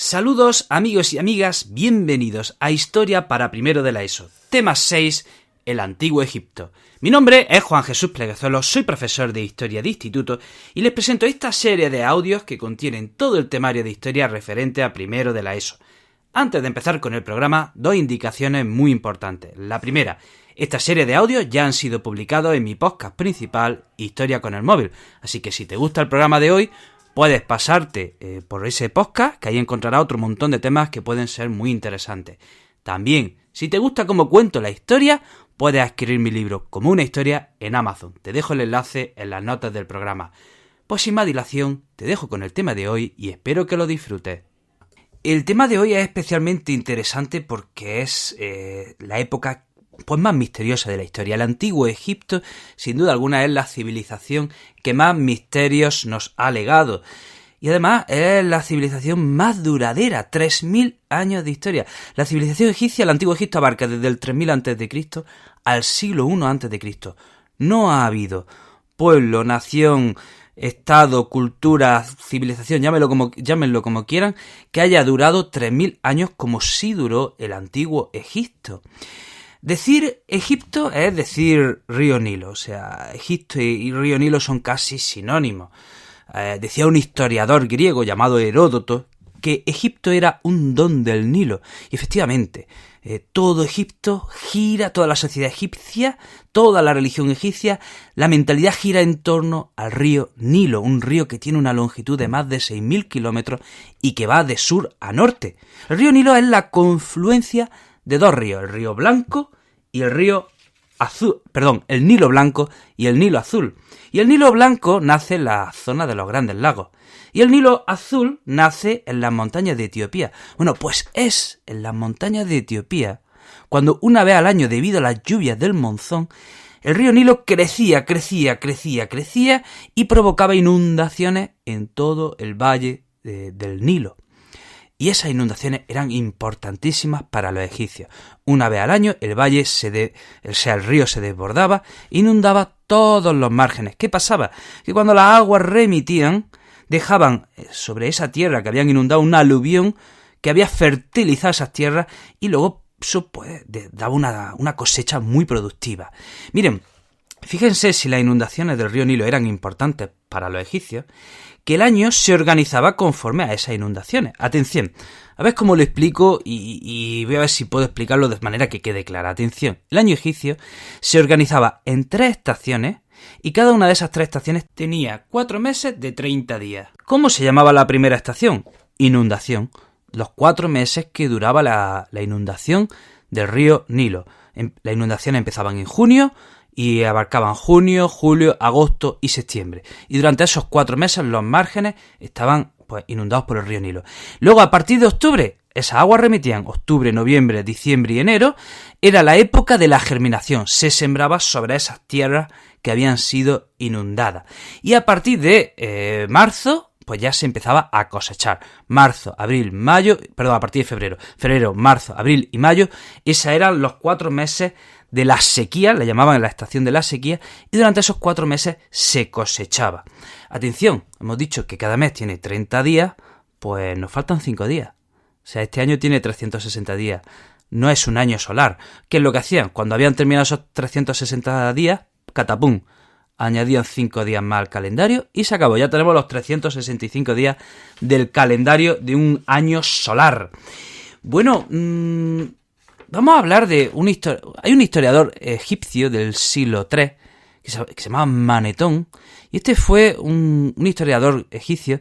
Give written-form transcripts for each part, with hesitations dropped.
Saludos amigos y amigas, bienvenidos a Historia para Primero de la ESO. Tema 6, el Antiguo Egipto. Mi nombre es Juan Jesús Pleguezuelo, soy profesor de Historia de Instituto y les presento esta serie de audios que contienen todo el temario de historia referente a primero de la ESO. Antes de empezar con el programa, dos indicaciones muy importantes. La primera, esta serie de audios ya han sido publicados en mi podcast principal, Historia con el Móvil, así que si te gusta el programa de hoy, puedes pasarte por ese podcast, que ahí encontrarás otro montón de temas que pueden ser muy interesantes. También, si te gusta cómo cuento la historia, puedes adquirir mi libro Como una historia en Amazon. Te dejo el enlace en las notas del programa. Pues sin más dilación, te dejo con el tema de hoy y espero que lo disfrutes. El tema de hoy es especialmente interesante porque es la época más misteriosa de la historia. El Antiguo Egipto, sin duda alguna, es la civilización que más misterios nos ha legado. Y además es la civilización más duradera, 3000 años de historia. La civilización egipcia, el Antiguo Egipto, abarca desde el 3000 a.C. al siglo I a.C. No ha habido pueblo, nación, estado, cultura, civilización, llámenlo como quieran, que haya durado 3000 años como sí duró el Antiguo Egipto. Decir Egipto es decir río Nilo, o sea, Egipto y río Nilo son casi sinónimos. Decía un historiador griego llamado Heródoto que Egipto era un don del Nilo. Y efectivamente, todo Egipto gira, toda la sociedad egipcia, toda la religión egipcia, la mentalidad gira en torno al río Nilo, un río que tiene una longitud de más de 6.000 kilómetros y que va de sur a norte. El río Nilo es la confluencia de dos ríos, el río Blanco y el río Azul, el Nilo Blanco y el Nilo Azul. Y el Nilo Blanco nace en la zona de los Grandes Lagos. Y el Nilo Azul nace en las montañas de Etiopía. Bueno, pues es en las montañas de Etiopía cuando una vez al año, debido a las lluvias del monzón, el río Nilo crecía y provocaba inundaciones en todo el valle del Nilo. Y esas inundaciones eran importantísimas para los egipcios. Una vez al año el río se desbordaba, inundaba todos los márgenes. ¿Qué pasaba? Que cuando las aguas remitían, dejaban sobre esa tierra que habían inundado un aluvión que había fertilizado esas tierras y luego eso daba una cosecha muy productiva. Miren, fíjense si las inundaciones del río Nilo eran importantes para los egipcios, que el año se organizaba conforme a esas inundaciones. Atención, a ver cómo lo explico y voy a ver si puedo explicarlo de manera que quede clara. Atención, el año egipcio se organizaba en 3 estaciones y cada una de esas 3 estaciones tenía 4 meses de 30 días. ¿Cómo se llamaba la primera estación? Inundación. Los 4 meses que duraba la inundación del río Nilo. Las inundaciones empezaban en junio y abarcaban junio, julio, agosto y septiembre. Y durante esos 4 meses los márgenes estaban inundados por el río Nilo. Luego, a partir de octubre, esas aguas remitían. Octubre, noviembre, diciembre y enero era la época de la germinación. Se sembraba sobre esas tierras que habían sido inundadas. Y a partir de marzo, pues ya se empezaba a cosechar. Marzo, abril, mayo, a partir de febrero. Febrero, marzo, abril y mayo, esos eran los 4 meses de la sequía, la llamaban la estación de la sequía, y durante esos 4 meses se cosechaba. Atención, hemos dicho que cada mes tiene 30 días, pues nos faltan 5 días. O sea, este año tiene 360 días. No es un año solar. ¿Qué es lo que hacían? Cuando habían terminado esos 360 días, catapum, añadían 5 días más al calendario y se acabó. Ya tenemos los 365 días del calendario de un año solar. Bueno, vamos a hablar de hay un historiador egipcio del siglo III que se llamaba Manetón, y este fue un historiador egipcio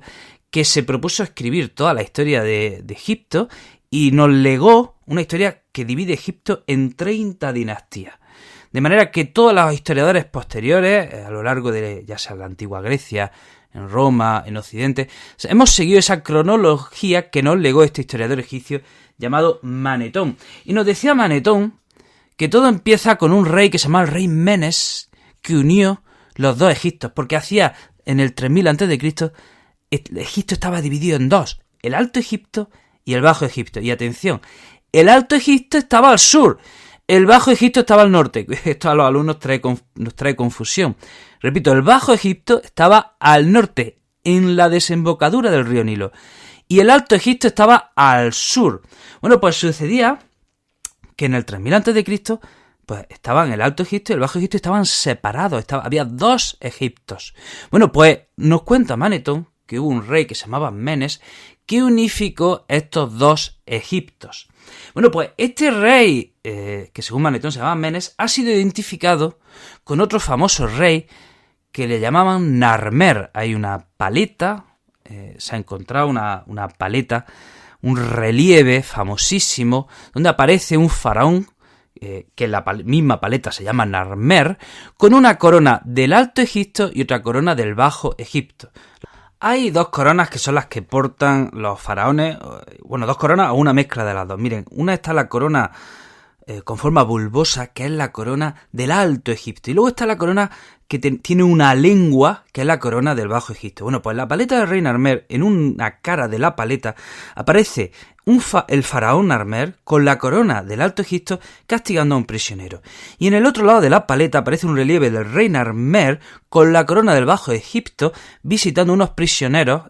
que se propuso escribir toda la historia de Egipto y nos legó una historia que divide Egipto en 30 dinastías. De manera que todos los historiadores posteriores, a lo largo de ya sea la antigua Grecia, en Roma, en Occidente, hemos seguido esa cronología que nos legó este historiador egipcio llamado Manetón. Y nos decía Manetón que todo empieza con un rey que se llamaba el rey Menes, que unió los dos Egiptos, porque hacía en el 3000 a.C. Egipto estaba dividido en dos, el Alto Egipto y el Bajo Egipto. Y atención, el Alto Egipto estaba al sur, el Bajo Egipto estaba al norte. Esto a los alumnos nos trae confusión. Repito, el Bajo Egipto estaba al norte, en la desembocadura del río Nilo. y el Alto Egipto estaba al sur. Bueno, pues sucedía que en el 3000 a.C., pues estaban el Alto Egipto y el Bajo Egipto estaban separados, había dos Egiptos. Bueno, pues nos cuenta Manetón que hubo un rey que se llamaba Menes que unificó estos dos Egiptos. Bueno, pues este rey, que según Manetón se llamaba Menes, ha sido identificado con otro famoso rey que le llamaban Narmer. Hay una paleta, se ha encontrado una paleta, un relieve famosísimo, donde aparece un faraón, que en la misma paleta se llama Narmer, con una corona del Alto Egipto y otra corona del Bajo Egipto. Hay dos coronas que son las que portan los faraones, bueno, dos coronas o una mezcla de las dos. Miren, una está la corona con forma bulbosa, que es la corona del Alto Egipto, y luego está la corona que tiene una lengua, que es la corona del Bajo Egipto. Bueno, pues en la paleta del rey Narmer, en una cara de la paleta, aparece el faraón Narmer con la corona del Alto Egipto castigando a un prisionero. Y en el otro lado de la paleta aparece un relieve del rey Narmer con la corona del Bajo Egipto visitando unos prisioneros,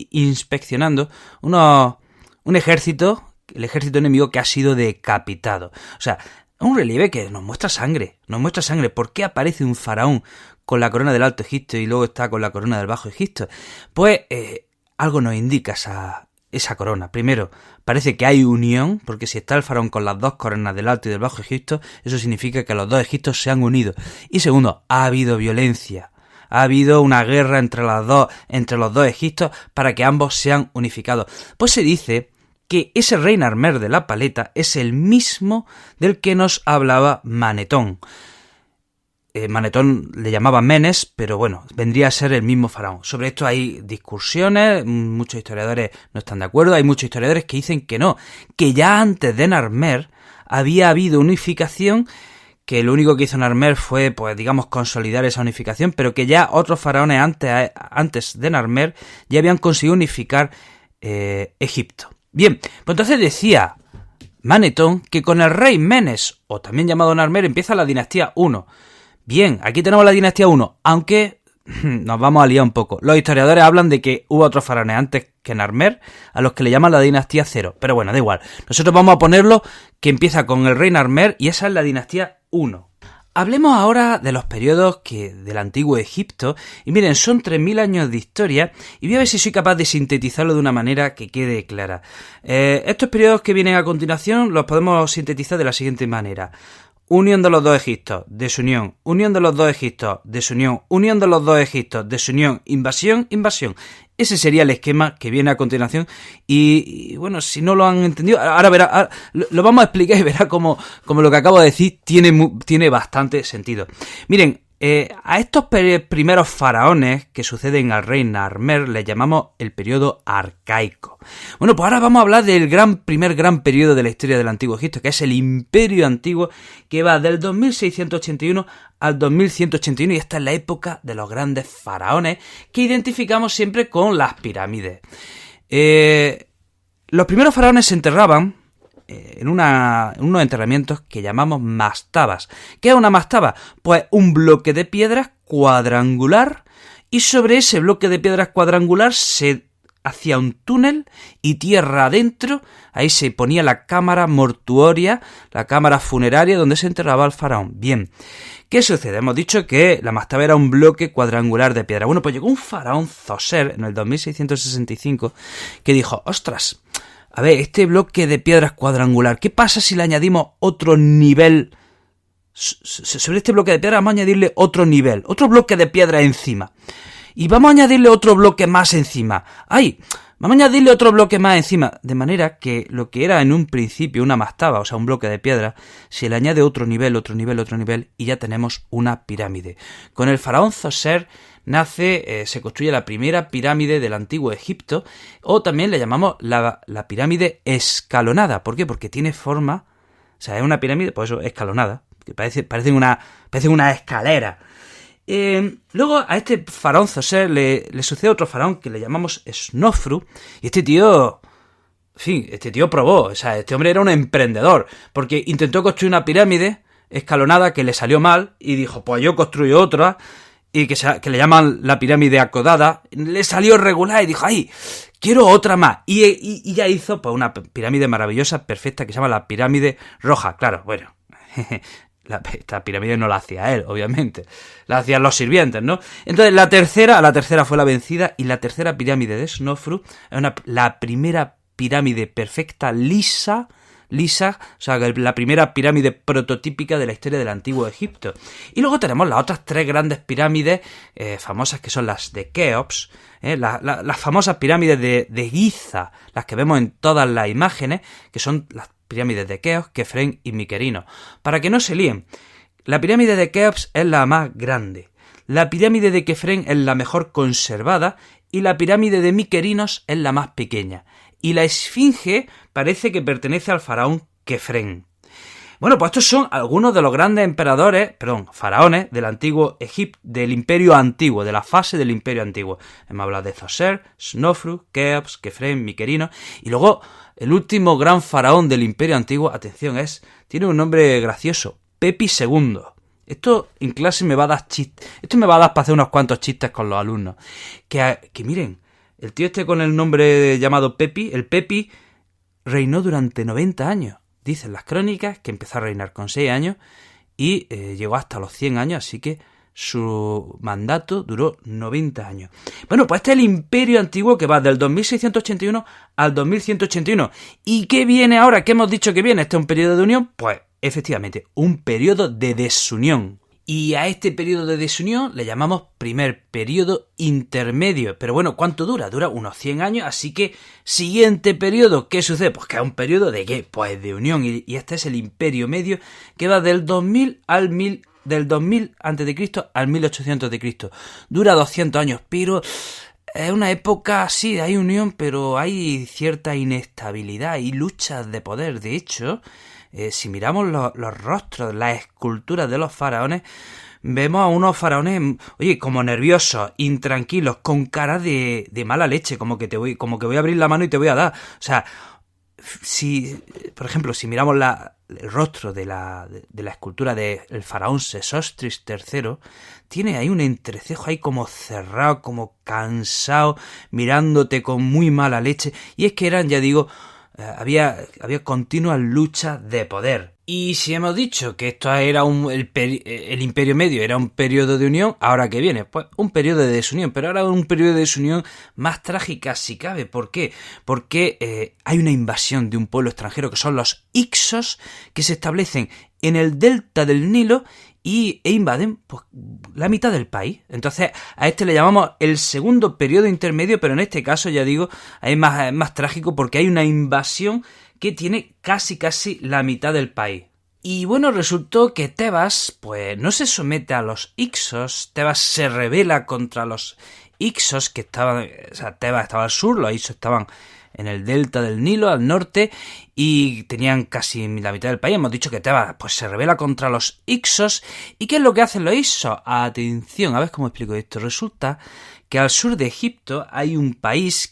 inspeccionando un ejército, el ejército enemigo que ha sido decapitado. O sea, un relieve que nos muestra sangre. ¿Por qué aparece un faraón con la corona del Alto Egipto y luego está con la corona del Bajo Egipto? Pues algo nos indica esa corona. Primero, parece que hay unión, porque si está el faraón con las dos coronas del Alto y del Bajo Egipto, eso significa que los dos Egiptos se han unido. Y segundo, ha habido violencia. Ha habido una guerra entre los dos Egiptos para que ambos sean unificados. Pues se dice que ese rey Narmer de la paleta es el mismo del que nos hablaba Manetón. Manetón le llamaba Menes, pero bueno, vendría a ser el mismo faraón. Sobre esto hay discusiones, muchos historiadores no están de acuerdo, hay muchos historiadores que dicen que no, que ya antes de Narmer había habido unificación, que lo único que hizo Narmer fue, pues digamos, consolidar esa unificación, pero que ya otros faraones antes de Narmer ya habían conseguido unificar Egipto. Bien, pues entonces decía Manetón que con el rey Menes, o también llamado Narmer, empieza la dinastía 1. Bien, aquí tenemos la dinastía 1, aunque nos vamos a liar un poco. Los historiadores hablan de que hubo otros faraones antes que Narmer, a los que le llaman la dinastía 0. Pero bueno, da igual. Nosotros vamos a ponerlo que empieza con el rey Narmer y esa es la dinastía 1. Hablemos ahora de los periodos del antiguo Egipto, y miren, son 3000 años de historia, y voy a ver si soy capaz de sintetizarlo de una manera que quede clara. Estos periodos que vienen a continuación los podemos sintetizar de la siguiente manera. Unión de los dos Egiptos, desunión, unión de los dos Egiptos, desunión, unión de los dos Egiptos, desunión, invasión, invasión. Ese sería el esquema que viene a continuación y bueno, si no lo han entendido, ahora verá, lo vamos a explicar y verá como lo que acabo de decir tiene bastante sentido. Miren, a estos primeros faraones que suceden al rey Narmer les llamamos el periodo arcaico. Bueno, pues ahora vamos a hablar del primer gran periodo de la historia del Antiguo Egipto, que es el Imperio Antiguo, que va del 2681 al 2181, y esta es la época de los grandes faraones que identificamos siempre con las pirámides. Los primeros faraones se enterraban en unos enterramientos que llamamos mastabas. ¿Qué es una mastaba? Pues un bloque de piedras cuadrangular, y sobre ese bloque de piedras cuadrangular se hacía un túnel y tierra adentro, ahí se ponía la cámara mortuoria, la cámara funeraria donde se enterraba al faraón. Bien, ¿qué sucede? Hemos dicho que la mastaba era un bloque cuadrangular de piedra. Bueno, pues llegó un faraón Zoser en el 2665 que dijo, ostras, a ver, este bloque de piedras cuadrangular, ¿qué pasa si le añadimos otro nivel? Sobre este bloque de piedra vamos a añadirle otro nivel, otro bloque de piedra encima. Y vamos a añadirle otro bloque más encima. ¡Ay! Vamos a añadirle otro bloque más encima. De manera que lo que era en un principio una mastaba, o sea, un bloque de piedra, se le añade otro nivel, y ya tenemos una pirámide. Con el faraón Zoser se construye la primera pirámide del antiguo Egipto, o también le llamamos la pirámide escalonada. ¿Por qué? Porque tiene forma, o sea, es una pirámide, por eso escalonada, que parece una escalera. Luego a este faraón Zoser le sucede otro faraón que le llamamos Snofru, y este tío probó, o sea, este hombre era un emprendedor, porque intentó construir una pirámide escalonada que le salió mal, y dijo, pues yo construyo otra, y que le llaman la pirámide acodada, le salió regular y dijo, ¡ay! Quiero otra más. Y ya hizo pues una pirámide maravillosa, perfecta, que se llama la pirámide roja. Claro, bueno, esta pirámide no la hacía él, obviamente. La hacían los sirvientes, ¿no? Entonces la tercera fue la vencida, y la tercera pirámide de Snofru es la primera pirámide perfecta, lisa, o sea, la primera pirámide prototípica de la historia del Antiguo Egipto. Y luego tenemos las otras tres grandes pirámides famosas, que son las de Keops, las famosas pirámides de Giza, las que vemos en todas las imágenes, que son las pirámides de Keops, Kefren y Miquerino. Para que no se líen, la pirámide de Keops es la más grande, la pirámide de Kefren es la mejor conservada, y la pirámide de Miquerinos es la más pequeña. Y la esfinge parece que pertenece al faraón Kefren. Bueno, pues estos son algunos de los grandes faraones del antiguo Egipto, del Imperio Antiguo, de la fase del Imperio Antiguo. Hemos hablado de Zoser, Snofru, Keops, Kefren, Miquerino, y luego el último gran faraón del Imperio Antiguo, atención, tiene un nombre gracioso, Pepi II. Esto en clase me va a dar chistes, esto me va a dar para hacer unos cuantos chistes con los alumnos. Que miren, el tío con el nombre llamado Pepi, el Pepi reinó durante 90 años. Dicen las crónicas que empezó a reinar con 6 años y llegó hasta los 100 años, así que su mandato duró 90 años. Bueno, pues este es el Imperio Antiguo, que va del 2681 al 2181. ¿Y qué viene ahora? ¿Qué hemos dicho que viene? ¿Este es un periodo de unión? Pues efectivamente, un periodo de desunión. Y a este periodo de desunión le llamamos primer periodo intermedio. Pero bueno, ¿cuánto dura? Dura unos 100 años, así que siguiente periodo, ¿qué sucede? Pues que es un periodo de ¿qué? Pues de unión, y este es el Imperio Medio, que va del 2000 del 2000 a.C. al 1800 a.C. Dura 200 años, pero es una época, sí, hay unión, pero hay cierta inestabilidad y luchas de poder. De hecho, si miramos los rostros, las esculturas de los faraones, vemos a unos faraones, oye, como nerviosos, intranquilos, con cara de mala leche, como que voy a abrir la mano y te voy a dar. O sea, por ejemplo, si miramos el rostro de la escultura del faraón Sesostris III, tiene ahí un entrecejo ahí como cerrado, como cansado, mirándote con muy mala leche. Y es que eran, ya digo, había continuas luchas de poder. Y si hemos dicho que esto era el Imperio Medio era un periodo de unión, ¿ahora qué viene? Pues un periodo de desunión, pero ahora un periodo de desunión más trágica si cabe. ¿Por qué? Porque hay una invasión de un pueblo extranjero, que son los Hicsos, que se establecen en el delta del Nilo e invaden pues, la mitad del país. Entonces a este le llamamos el segundo periodo intermedio, pero en este caso, ya digo, es más trágico, porque hay una invasión que tiene casi la mitad del país. Y bueno, resultó que Tebas pues no se somete a los Hicsos. Tebas se rebela contra los Hicsos, que estaban, o sea, Tebas estaba al sur, los Hicsos estaban en el delta del Nilo, al norte, y tenían casi la mitad del país. Hemos dicho que Tebas pues se rebela contra los Hicsos. ¿Y qué es lo que hacen los Hicsos? Atención, a ver cómo explico esto. Resulta que al sur de Egipto hay un país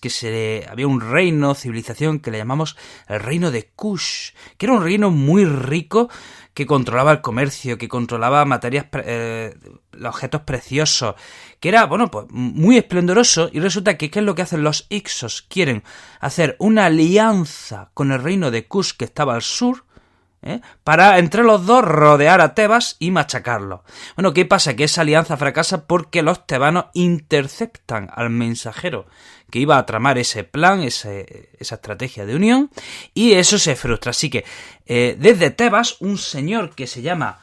había un reino, civilización, que le llamamos el reino de Kush, que era un reino muy rico, que controlaba el comercio, que controlaba materias, los objetos preciosos, que era, bueno, pues muy esplendoroso. Y resulta que ¿qué es lo que hacen los Hicsos? Quieren hacer una alianza con el reino de Kush, que estaba al sur, para entre los dos rodear a Tebas y machacarlo. Bueno, ¿qué pasa? Que esa alianza fracasa porque los tebanos interceptan al mensajero que iba a tramar ese plan, esa estrategia de unión, y eso se frustra. Así que desde Tebas, un señor que se llama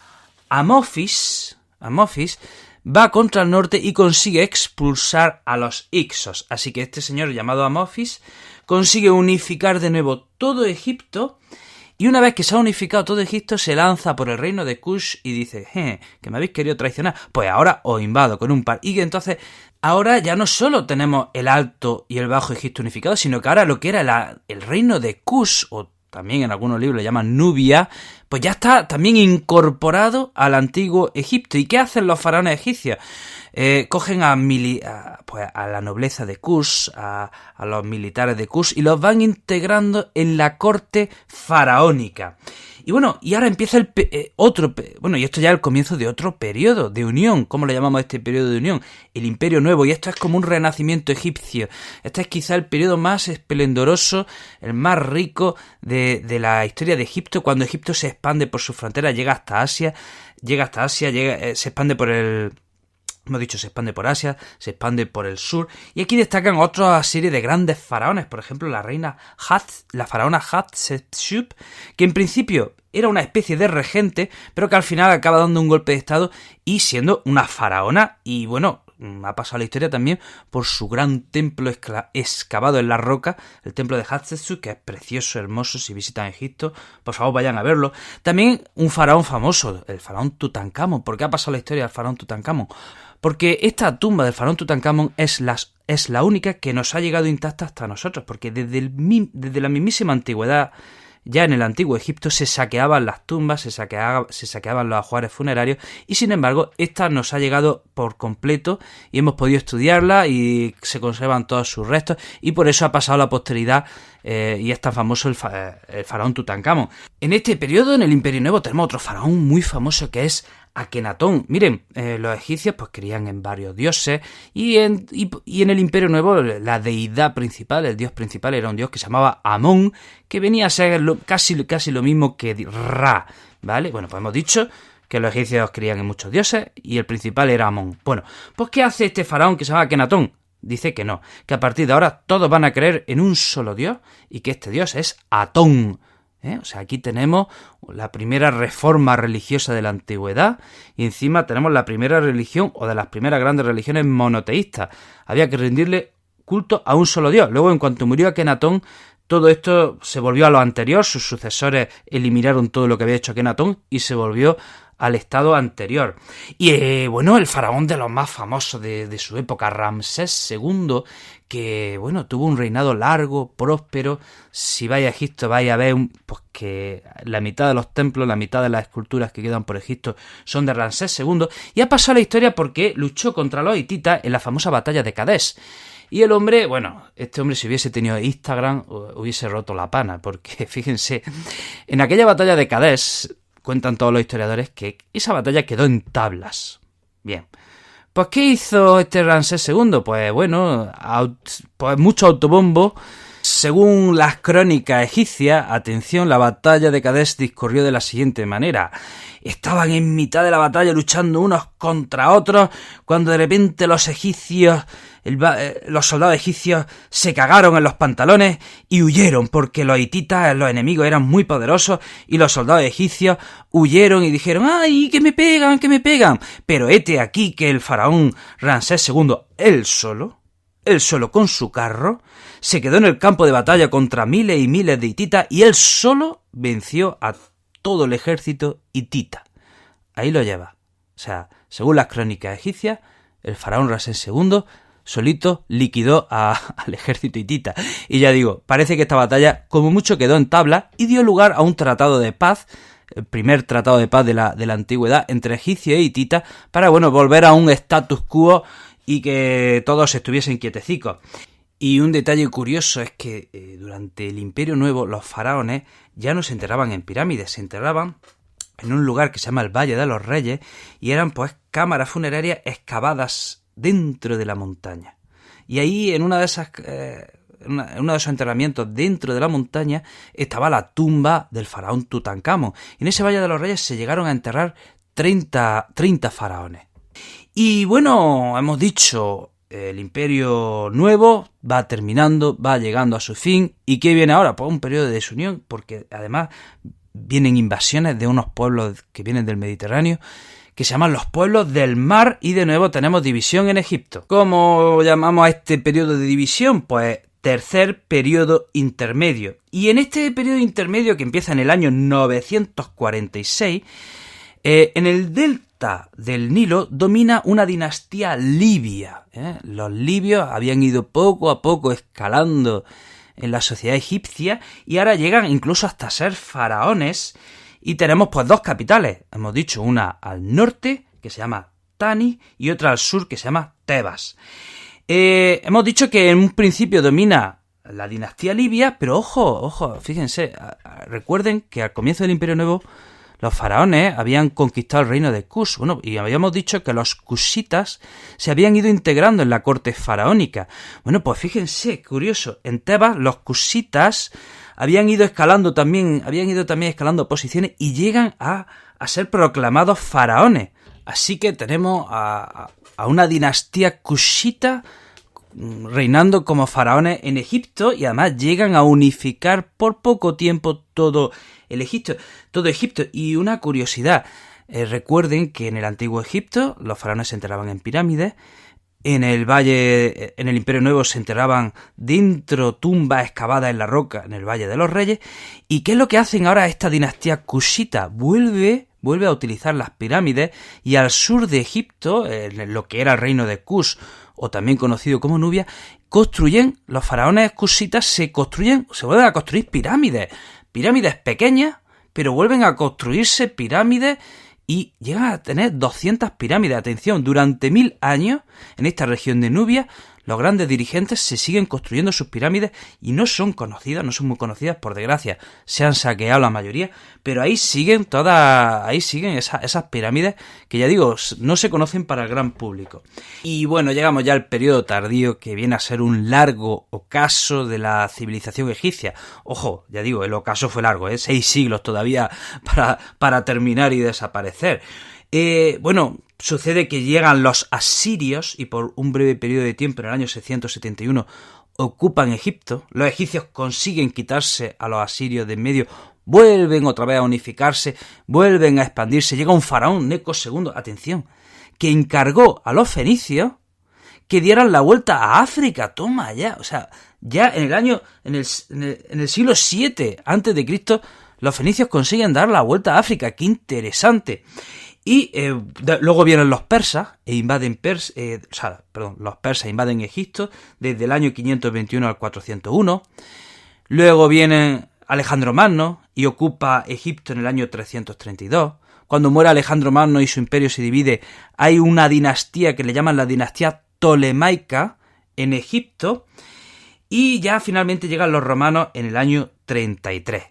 Amophis va contra el norte y consigue expulsar a los Hicsos. Así que este señor llamado Amophis consigue unificar de nuevo todo Egipto. Y una vez que se ha unificado todo Egipto, se lanza por el reino de Kush y dice, que me habéis querido traicionar, pues ahora os invado con un par. Y que entonces, ahora ya no solo tenemos el Alto y el Bajo Egipto unificados, sino que ahora lo que era el reino de Kush, o también en algunos libros le llaman Nubia, pues ya está también incorporado al antiguo Egipto. ¿Y qué hacen los faraones egipcios? Cogen a la nobleza de Kush, a los militares de Kush, y los van integrando en la corte faraónica. Y bueno, y ahora empieza y esto ya es el comienzo de otro periodo de unión. ¿Cómo le llamamos a este periodo de unión? El Imperio Nuevo, y esto es como un renacimiento egipcio. Este es quizá el periodo más esplendoroso, el más rico de la historia de Egipto, cuando Egipto se expande por sus fronteras, llega hasta Asia, se expande por se expande por Asia, se expande por el sur, y aquí destacan otra serie de grandes faraones, por ejemplo la faraona Hatshepsut, que en principio era una especie de regente, pero que al final acaba dando un golpe de estado y siendo una faraona, y bueno, ha pasado la historia también por su gran templo excavado en la roca, el templo de Hatshepsut, que es precioso, hermoso. Si visitan Egipto, por favor vayan a verlo. También un faraón famoso, el faraón Tutankamón. ¿Por qué ha pasado la historia del faraón Tutankamón? Porque esta tumba del faraón Tutankamón es la única que nos ha llegado intacta hasta nosotros, porque desde la mismísima antigüedad, ya en el antiguo Egipto, se saqueaban las tumbas, se saqueaban los ajuares funerarios, y sin embargo esta nos ha llegado por completo y hemos podido estudiarla y se conservan todos sus restos, y por eso ha pasado a la posteridad y es tan famoso el faraón Tutankamón. En este periodo, en el Imperio Nuevo, tenemos otro faraón muy famoso que es Akenatón. Miren, los egipcios pues creían en varios dioses, y en el Imperio Nuevo la deidad principal, el dios principal, era un dios que se llamaba Amón, que venía a ser casi lo mismo que Ra, ¿vale? Bueno, pues hemos dicho que los egipcios creían en muchos dioses y el principal era Amón. Bueno, pues ¿qué hace este faraón que se llama Akenatón? Dice que no, que a partir de ahora todos van a creer en un solo dios y que este dios es Atón. O sea, aquí tenemos la primera reforma religiosa de la antigüedad, y encima tenemos la primera religión, o de las primeras grandes religiones monoteístas. Había que rendirle culto a un solo dios. Luego, en cuanto murió Akenatón, todo esto se volvió a lo anterior. Sus sucesores eliminaron todo lo que había hecho Akenatón y se volvió al estado anterior. Y el faraón de los más famosos de su época, Ramsés II, que tuvo un reinado largo, próspero. Si vais a Egipto vais a ver que la mitad de los templos, la mitad de las esculturas que quedan por Egipto son de Ramsés II, y ha pasado a la historia porque luchó contra los hititas en la famosa batalla de Cadés. Y el hombre, este hombre, si hubiese tenido Instagram, hubiese roto la pana, porque fíjense, en aquella batalla de Cadés, cuentan todos los historiadores que esa batalla quedó en tablas. Bien, pues ¿qué hizo este Ramsés II? Pues mucho autobombo. Según las crónicas egipcias, atención, la batalla de Cadés discurrió de la siguiente manera. Estaban en mitad de la batalla luchando unos contra otros, cuando de repente los soldados egipcios se cagaron en los pantalones y huyeron, porque los hititas, los enemigos, eran muy poderosos, y los soldados egipcios huyeron y dijeron: ¡ay, que me pegan, que me pegan! Pero hete aquí que el faraón Ramsés II, él solo con su carro, se quedó en el campo de batalla contra miles y miles de hititas, y él solo venció a todo el ejército hitita. Ahí lo lleva. O sea, según las crónicas egipcias, el faraón Ramsés II solito liquidó al ejército hitita. Y ya digo, parece que esta batalla como mucho quedó en tabla y dio lugar a un tratado de paz, el primer tratado de paz de la antigüedad entre egipcios e hititas, para volver a un status quo y que todos estuviesen quietecicos. Y un detalle curioso es que durante el Imperio Nuevo los faraones ya no se enterraban en pirámides, se enterraban en un lugar que se llama el Valle de los Reyes, y eran cámaras funerarias excavadas dentro de la montaña. Y ahí en uno de esos enterramientos dentro de la montaña estaba la tumba del faraón Tutankamón. Y en ese Valle de los Reyes se llegaron a enterrar 30 faraones. Y hemos dicho, el Imperio Nuevo va terminando, va llegando a su fin. ¿Y qué viene ahora? Pues un periodo de desunión, porque además vienen invasiones de unos pueblos que vienen del Mediterráneo, que se llaman los pueblos del mar, y de nuevo tenemos división en Egipto. ¿Cómo llamamos a este periodo de división? Pues tercer periodo intermedio. Y en este periodo intermedio, que empieza en el año 946, en el delta del Nilo domina una dinastía libia. Los libios habían ido poco a poco escalando en la sociedad egipcia y ahora llegan incluso hasta ser faraones. Y tenemos dos capitales. Hemos dicho una al norte, que se llama Tani, y otra al sur, que se llama Tebas. Hemos dicho que en un principio domina la dinastía libia, pero ojo, fíjense, recuerden que al comienzo del Imperio Nuevo los faraones habían conquistado el reino de Kush, bueno, y habíamos dicho que los kushitas se habían ido integrando en la corte faraónica. Bueno, pues fíjense, curioso, en Tebas los kushitas habían ido también escalando posiciones y llegan a ser proclamados faraones. Así que tenemos a una dinastía kushita reinando como faraones en Egipto, y además llegan a unificar por poco tiempo todo Egipto. Y una curiosidad, recuerden que en el antiguo Egipto los faraones se enterraban en pirámides, en el Imperio Nuevo se enterraban dentro tumbas excavadas en la roca en el Valle de los Reyes. ¿Y qué es lo que hacen ahora esta dinastía kushita? Vuelve a utilizar las pirámides, y al sur de Egipto, lo que era el reino de Kush, o también conocido como Nubia, los faraones kushitas se vuelven a construir pirámides pequeñas, pero vuelven a construirse pirámides y llegan a tener 200 pirámides. Atención, durante 1000 años en esta región de Nubia, los grandes dirigentes se siguen construyendo sus pirámides y no son muy conocidas, por desgracia. Se han saqueado la mayoría, pero ahí siguen esas pirámides que, ya digo, no se conocen para el gran público. Y bueno, llegamos ya al periodo tardío, que viene a ser un largo ocaso de la civilización egipcia. Ojo, ya digo, el ocaso fue largo, 6 siglos todavía para terminar y desaparecer. Sucede que llegan los asirios y por un breve periodo de tiempo, en el año 671, ocupan Egipto. Los egipcios consiguen quitarse a los asirios de en medio, vuelven otra vez a unificarse, vuelven a expandirse. Llega un faraón, Neco II, atención, que encargó a los fenicios que dieran la vuelta a África. Toma ya, o sea, ya en el siglo VII a.C., los fenicios consiguen dar la vuelta a África. ¡Qué interesante! Y luego vienen los persas los persas invaden Egipto desde el año 521 al 401. Luego viene Alejandro Magno y ocupa Egipto en el año 332. Cuando muere Alejandro Magno y su imperio se divide, hay una dinastía que le llaman la dinastía Ptolemaica en Egipto. Y ya finalmente llegan los romanos en el año 33.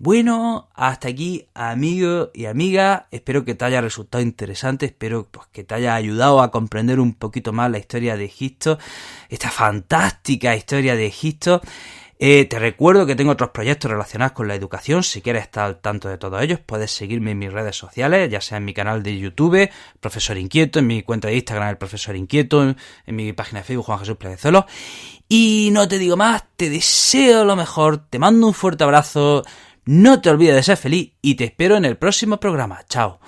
Bueno, hasta aquí, amigos y amigas. Espero que te haya resultado interesante, espero que te haya ayudado a comprender un poquito más la historia de Egipto, esta fantástica historia de Egipto. Te recuerdo que tengo otros proyectos relacionados con la educación. Si quieres estar al tanto de todos ellos, puedes seguirme en mis redes sociales, ya sea en mi canal de YouTube, Profesor Inquieto, en mi cuenta de Instagram, El Profesor Inquieto, en mi página de Facebook, Juan Jesús Pleguezolo. Y no te digo más, te deseo lo mejor, te mando un fuerte abrazo. No te olvides de ser feliz y te espero en el próximo programa. Chao.